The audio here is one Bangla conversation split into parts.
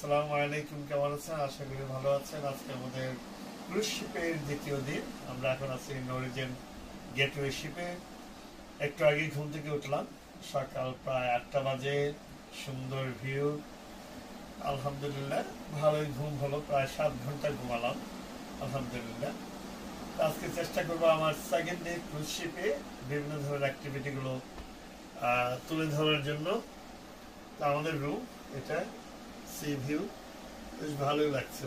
আসসালামু আলাইকুম, কেমন আছেন? আশা করি ভালো আছেন। আজকে আমাদের ক্রুজ শিপের দ্বিতীয় দিন। আমরা এখন আছি নরিজেন গেটওয়ে শিপে। একটু আগে ঘুম থেকে উঠলাম, সকাল প্রায় 8টা বাজে। সুন্দর ভিউ, আলহামদুলিল্লাহ ভালোই ঘুম হলো, প্রায় 7 ঘন্টা ঘুমালাম আলহামদুলিল্লাহ। আজকে চেষ্টা করবো আমার সেকেন্ড ডে ক্রুজ শিপে বিভিন্ন ধরনের অ্যাক্টিভিটি গুলো তুলে ধরার জন্য। আমাদের রুম এটা, সি ভিউ, বেশ ভালোই লাগছে।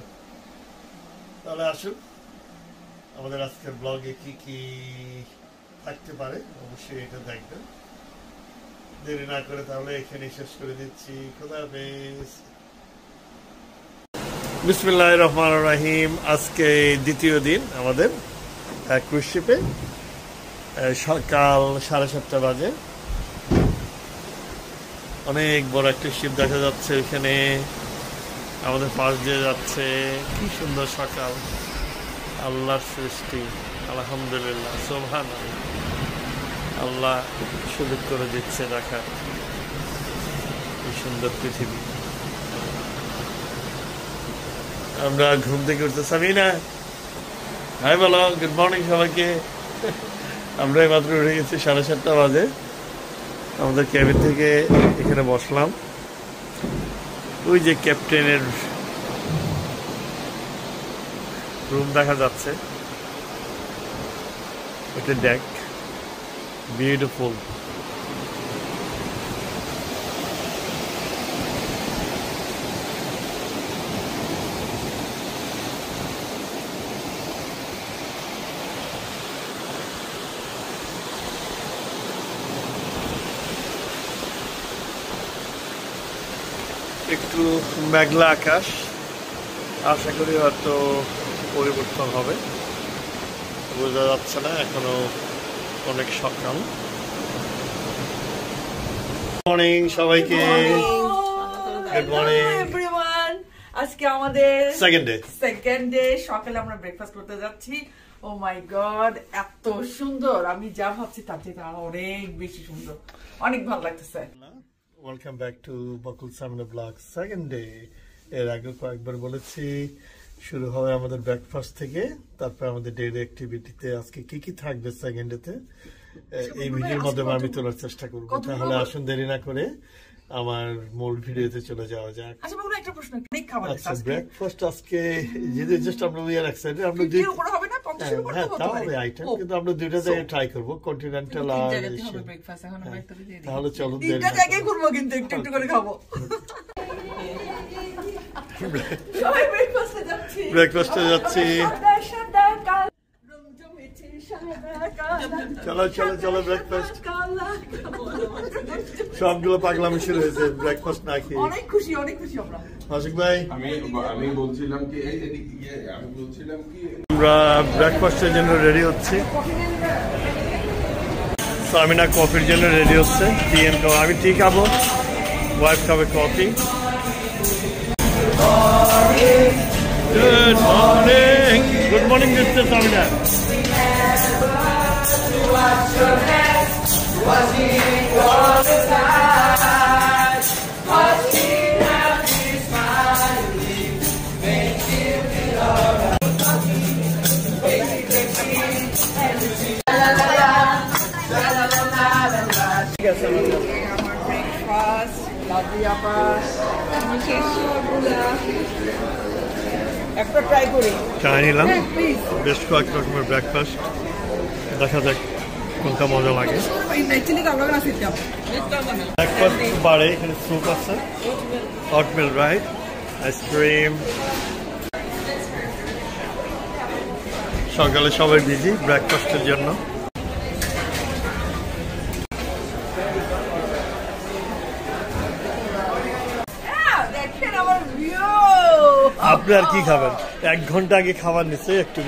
তাহলে আসুন, আমাদের আজকের ব্লগে কি কি থাকতে পারে অবশ্যই এটা দেখবেন। দেরি না করে তাহলে এখানে শেষ করে দিচ্ছি। খোদা হাফেজ। বিসমিল্লাহির রহমানির রহিম। আজকে দ্বিতীয় দিন আমাদের ক্রুজ শিপে। সকাল 7:30 বাজে। অনেক বড় একটা শিপ দেখা যাচ্ছে এখানে, আমাদের পাশ দিয়ে যাচ্ছে। কি সুন্দর সকাল, আল্লাহর সৃষ্টি, আলহামদুলিল্লাহ, সুবহানাল্লাহ। আল্লাহ সুযোগ করে দিচ্ছে দেখার এই সুন্দর পৃথিবী। আমরা ঘুম থেকে উঠতে সামিনা, হাই বলো, গুড মর্নিং সবাইকে। আমরা মাত্র উঠে গেছি 7:30 বাজে। আমাদের ক্যাবিন থেকে এখানে বসলাম। ওই যে ক্যাপ্টেনের রুম দেখা যাচ্ছে, এটা ডেক, বিউটিফুল। একটু মেঘলা আকাশ, আশা করি হয়তো পরিবর্তন হবে, বোঝা যাচ্ছে না, এখনো অনেক সকাল। মর্নিং সবাইকে, গুড মর্নিং এভরিওয়ান। আজকে আমাদের সেকেন্ড ডে সকালে আমরা ব্রেকফাস্ট করতে যাচ্ছি। ও মাই গড, এত সুন্দর! আমি যা ভাবছি তার থেকে আরো অনেক বেশি সুন্দর, অনেক ভালো লাগতেছে। Welcome back to Bakul Samina blog second day. এর আগে কয়েকবার বলেছি শুরু হবে আমাদের ব্রেকফাস্ট থেকে, তারপর আমাদের ডেইলি অ্যাক্টিভিটিতে আজকে কি কি থাকবে সেকেন্ড ডেতে এই ভিডিওর মাধ্যমে আমি তোলার চেষ্টা করবো। তাহলে আসুন দেরি না করে আমার মূল ভিডিওতে চলে যাওয়া যাক। আচ্ছা বাবু, একটা প্রশ্ন, কি খাবার আছে আজকে? ব্রেকফাস্ট আজকে যেটা জাস্ট আমরা উই আর এক্সাইটেড, আমরা দুই উপর হবে না 50 এর উপর তাও হবে আইটেম, কিন্তু আমরা দুইটা জায়গায় ট্রাই করব, কন্টিনেন্টাল আর ব্রেকফাস্ট। এখন আমরা একটা দিয়ে দিই। তাহলে চলো তিনটা জায়গায় করব, কিন্তু একটু একটু করে খাবো। সবাই ব্রেকফাস্টে যাচ্ছি, চলো চলো চলো ব্রেকফাস্ট। সবগুলো পাগলামি শুরু হয়েছে ব্রেকফাস্ট না খেয়ে। অনেক খুশি আমরা। আশিক ভাই, আমি বলছিলাম কি আমরা ব্রেকফাস্টের জন্য রেডি হচ্ছি। সামিনা কফির জন্য রেডি হচ্ছে, টি এন্ড কফি। আমি টি খাবো, ওয়াইফ খাবে coffee. Good morning, good morning mister Samina. একটা ট্রাই করি, চাই নিলাম বেশ কয়েক রকমের ব্রেকফাস্ট, দেখা যাক কোনটা মজা লাগে। ব্রেকফাস্ট বারে এখানে স্যুপ আছে, হটমিল রাইট, আইসক্রিম। সকালে সবাই বিজি ব্রেকফাস্টের জন্য। আপনি আর কি খাবেন? 1 ঘন্টা আগে খাবার নিচ্ছে, একটু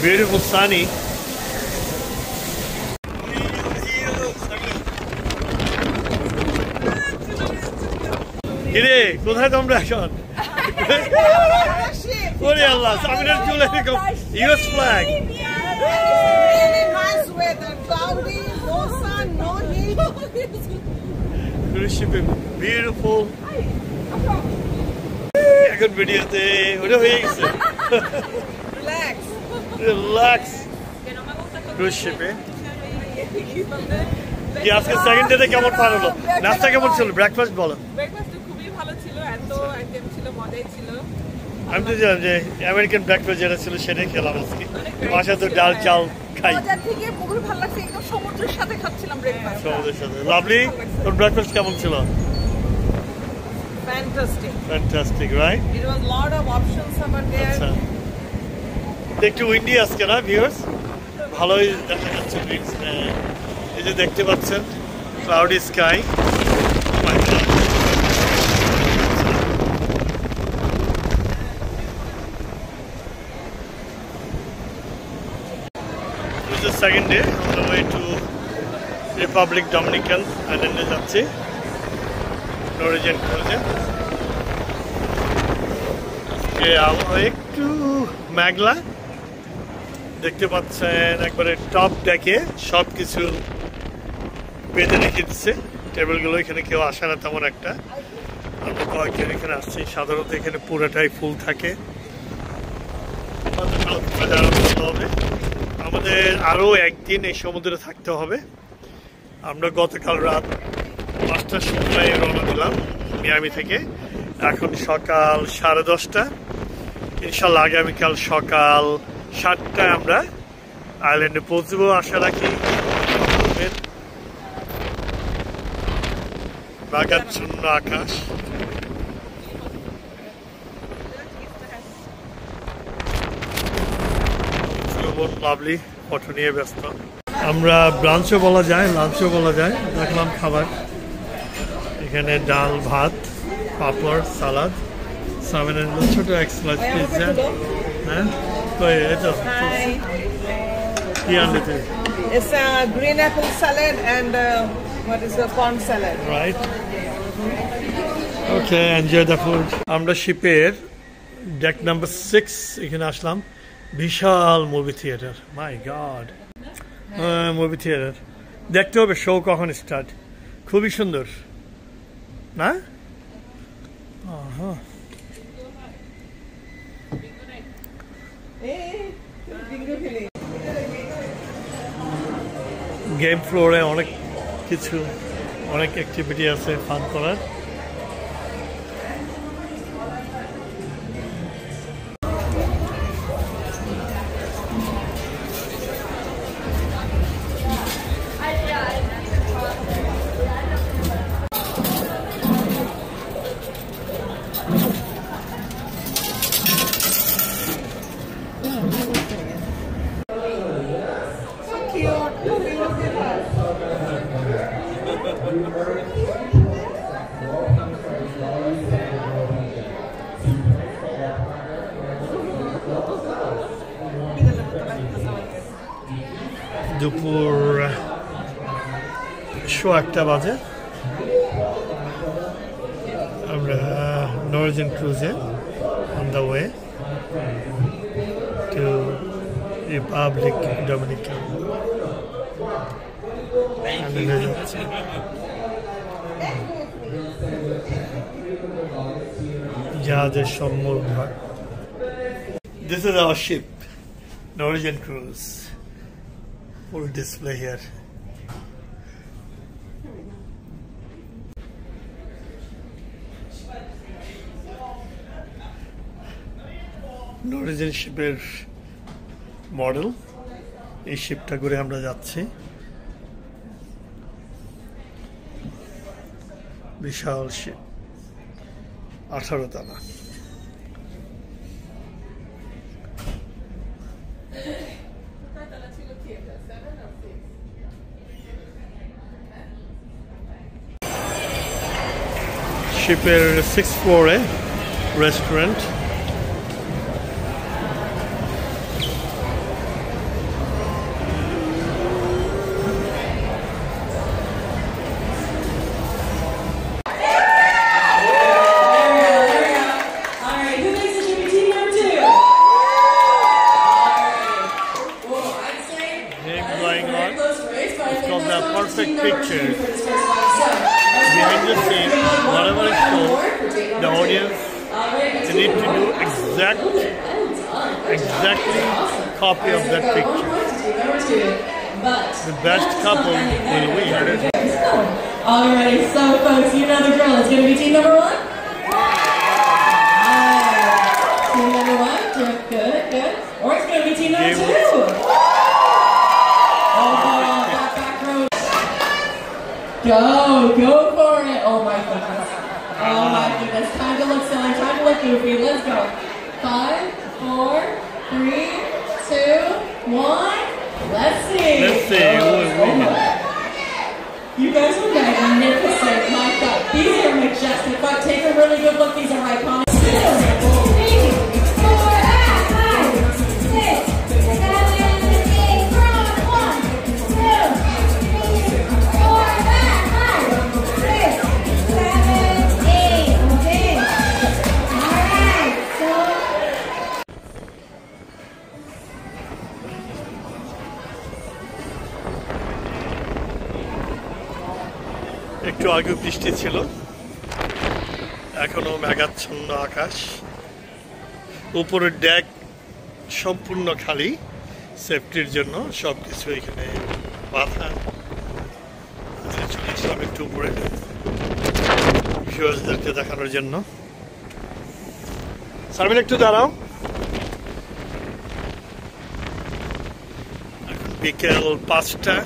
বিউটিফুল সানি। কিরে, কোথায় তোমরা এখন? ওরে আল্লাহ, সামিনার চুল এরকম US flag. Really nice weather, cloudy, no sun, no heat. cruise ship beautiful. এখন ভিডিওতে ওটা হয়ে গেছে। রিল্যাক্স ক্রুজ শিপে। কি আজকে সেকেন্ড ডেতে কেমন পার হলো? নাস্তা কেমন ছিল? ব্রেকফাস্ট বলো। ব্রেকফাস্ট খুবই ভালো ছিল, এত আইটেম ছিল, মজাই ছিল। আমি তো জানি যে আমেরিকান ব্রেকফাস্ট যেটা ছিল সেটাই খেলাম আজকে। বাসা তো ডাল চাল খাই। মজার থেকে খুবই ভালো লাগছে, একদম সমুদ্রের সাথে খাচ্ছিলাম ব্রেকফাস্ট। সমুদ্রের সাথে লাভলি। তোর ব্রেকফাস্ট কেমন ছিল? Fantastic, right? It was lot of options over there. আচ্ছা। একটু উইন্ডি আজকে না ভিউয়ার্স? ভালোই দেখা যাচ্ছে উইন্ডস। এই যে দেখতে পাচ্ছেন cloudy sky. It's the second day on the way to Republic Dominican Island যাচ্ছি নরওয়েজিয়ান ক্রুজে। একটু মেঘলা দেখতে পাচ্ছেন, একবারে টপ ডেকে সব কিছু বেঁধে রেখে দিচ্ছে। টেবিলগুলো এখানে কেউ আসে না তেমন একটা, আমরা কয়েকজন এখানে আসছি। সাধারণত এখানে পুরোটাই ফুল থাকে। আমাদের আরও একদিন এই সমুদ্রে থাকতে হবে। আমরা গতকাল রাত 5টার সময় রওনা দিলাম মিয়ামি থেকে। এখন সকাল 10:30। ইনশাল্লাহ আগামীকাল সকাল 7টায় আমরা আইল্যান্ডে পৌঁছবো আশা রাখি। মেঘাচ্ছন্ন আকাশ। লাভলি ফটো নিয়ে ব্যস্ত। আমরা ব্রাঞ্চও বলা যায়, লাঞ্চও বলা যায়। দেখলাম খাবার এখানে ডাল ভাত পাপড় সালাদ সামনের ছোট এক স্লাইস পিৎজা। হ্যাঁ এটা কি আনতে? It's a green apple salad and what is the corn salad. Right. Okay, enjoy the food. আমরা শিপের ডেক নাম্বার 6 এখানে আসলাম। বিশাল মুভি থিয়েটার, মাই গড। মুভি থিয়েটার দেখতে হবে শো কখন স্টার্ট। খুবই সুন্দর না? গেম ফ্লোরে অনেক কিছু, অনেক অ্যাক্টিভিটি আছে ফান করার। দুপুর 1:15 বাজে। আমরা নরওয়েজিয়ান ক্রুজে on the way to republic Dominican যাচ্ছি। জাহাজের সম্মুখ ভাগ। This is our ship, Norwegian Cruise. Full display here. Norwegian শিপের মডেল। এই শিপটা করে আমরা যাচ্ছি। বিশাল শিপ, 18 তলা। শিপের 6th ফ্লোরে restaurant. Perfect picture. behind the scene, whatever is shown, the audience, they need to do exactly copy of that picture. The best couple will win. Alright, so folks, you know the drill. It's going to be team number 1. Team number 1, good. Or it's going to be team number 2. Oh, back row. Go for it. Oh my goodness. Time to look silly, time to look goofy. Let's go. 5, 4, 3, 2, 1. Let's see. You guys are magnificent. My God, these are majestic. But take a really good look. These are iconic. 2, 3, 4, 5, 6, 7, 8, 1, 2, 3, 4, 5, 6, 7, 8. Okay. All right. So. একটু আগে বৃষ্টি ছিল, এখনো মেঘাচ্ছন্ন আকাশ, উপরের ডেক সম্পূর্ণ খালি, সেফটির জন্য সবকিছু এখানে বাধা। চলে আসলাম একটু উপরে ভিউয়ার্সদেরকে দেখানোর জন্য। সার্ভিন একটু দাঁড়াও। এখন বিকেল 5টা।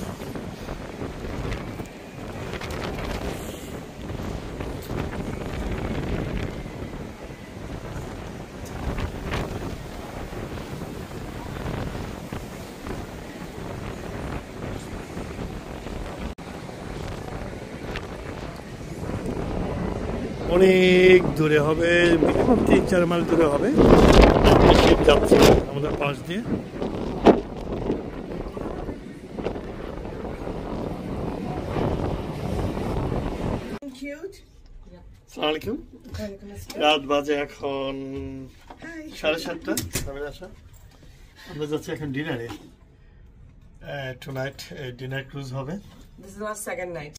অনেক দূরে হবে, মিনিমাম 3-4 মাইল দূরে হবে। শিপ যাচ্ছে আমাদের পাশ দিয়ে। আসসালামু আলাইকুম। রাত বাজে এখন 7:30। আমরা যাচ্ছি এখন ডিনারে। টুনাইট ডিনার ক্রুজ হবে। This is our second night.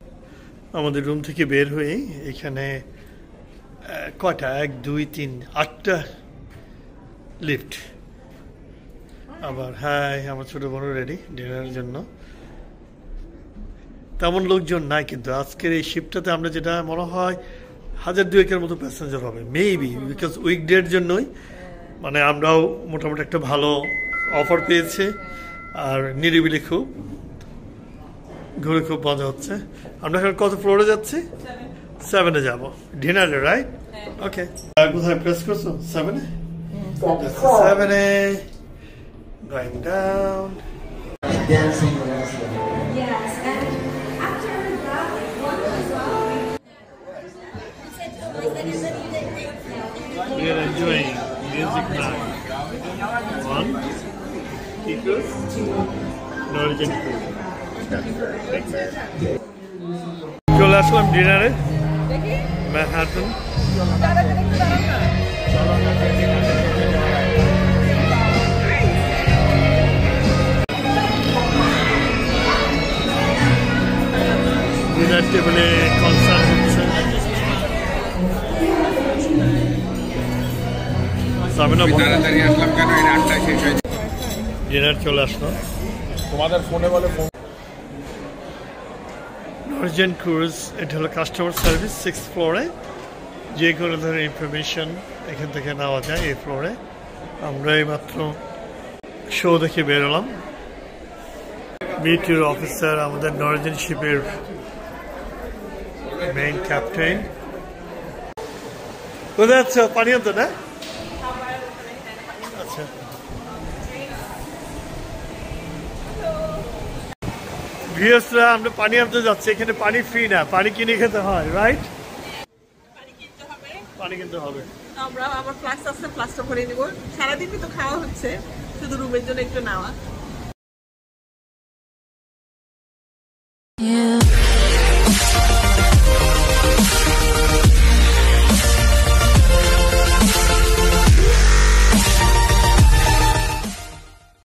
আমাদের রুম থেকে বের হয়ে এখানে কয়টা 1, 2, 3, 8টা লিফট। আবার আমার ছোট বোন রেডি ডিনারের জন্য। তেমন লোকজন নাই, কিন্তু আজকের এই শিফটটাতে আমরা যেটা মনে হয় 1000-2000 মতো প্যাসেঞ্জার হবে মেবি, বিকজ উইকডের জন্যই। মানে আমরাও মোটামুটি একটা ভালো অফার পেয়েছি, আর নিরিবিলি খুব ঘুরে খুব মজা হচ্ছে। আমরা এখন কত ফ্লোরে যাচ্ছি? 7-এ যাবো ডিনারে, রাইট? ওকে। কোথায় প্রেস করছো? 7-এ? 7-এ going down. Dancing yes, and after that one as well. We are enjoying music now. 1 equals Norwegian food. চলে আসলাম ডিনারে ম্যানহাটন। ডিনার টেবিলে কনসার্ট হচ্ছে। ডিনার চলে আসলো। তোমাদের ফোনে বলে নর্ওয়েজিয়ান ক্রুজ, এটা হলো কাস্টমার সার্ভিস 6th ফ্লোরে। যে কোনো ধরনের ইনফরমেশন এখান থেকে নেওয়া যায় এই ফ্লোরে। আমরা এইমাত্র শো দেখে বেরোলাম। মিট অফিসার, আমাদের নর্ওয়েজিয়ান শিপের মেইন ক্যাপ্টেন। কোথায় আছো? পানি আনতো না? আচ্ছা, ভিউয়ার্সরা আমরা পানি আনতে যাচ্ছি। এখানে পানি ফ্রি না, পানি কিনে খেতে হয়, রাইট? পানি কিনতে হবে। আমরা আমার ফ্লাস্ক আছে, ফ্লাস্কটা ভরে নিব। সারাদিনই তো খাওয়া হচ্ছে, শুধু রুমের জন্য একটু নেওয়া।